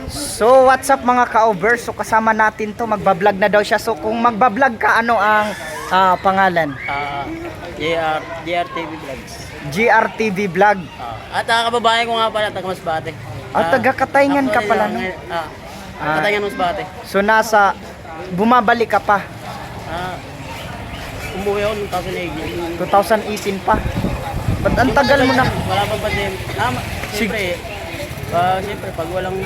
So what's up mga ka-overs? So kasama natin to, magbablog na daw siya. So kung magbablog ka, ano ang pangalan? GRTV Vlogs. GRTV Vlog. At kababayan ko nga pala, taga Masbate. Taga Katayngan ka pala, no? Katayngan Masbate. So bumabalik ka pa. Umuwi ako noong 2018 pa. Ba't ang tagal mo na? Wala pang pandemic. Siyempre, pag walang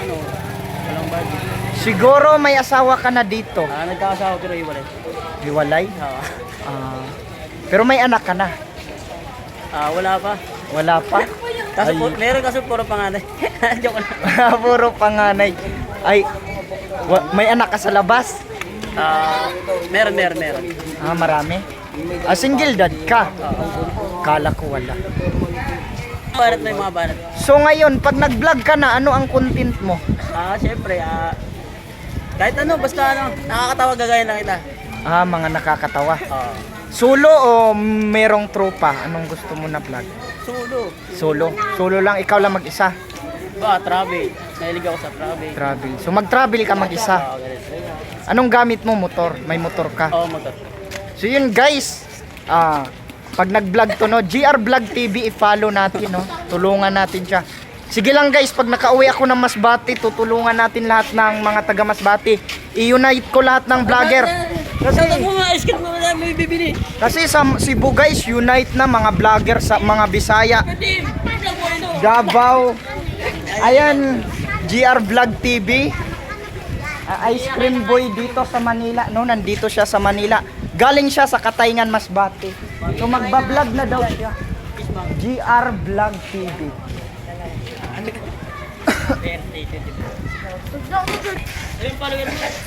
budget. Siguro may asawa ka na dito. Nagkakasawa pero iwalay. Hiwalay? Pero may anak ka na? Wala pa. Wala pa? Kaso meron kasi puro panganay. Joke lang. Puro panganay. Ay, may anak ka sa labas? Meron. Marami? Single dad ka? Kala ko wala. Banat na yung mga banat. So ngayon, pag nag-vlog ka na, ano ang content mo? Siyempre, kahit basta nakakatawa gagaya lang kita. Mga nakakatawa. Solo o merong tropa? Anong gusto mo na vlog? Solo. Solo lang, ikaw lang mag-isa? Travel. Nahilig ako sa travel. Travel. So mag-travel ka mag-isa? Anong gamit mo? Motor? May motor ka? Oo, motor. So yun guys, pag nag-vlog to, no, GR Vlog TV, i-follow natin, no? Tulungan natin siya. Sige lang guys, pag nakauwi ako ng Masbate, tutulungan natin lahat ng mga taga Masbate. I-unite ko lahat ng vlogger. Kasi sa Cebu guys, unite na mga vlogger sa mga Bisaya, Davao. Ayan, GR Vlog TV. Ice cream boy dito sa Manila, no? Nandito siya sa Manila. Galing siya sa Katayngan, Masbate. So magbablog na daw siya. GR Vlog TV.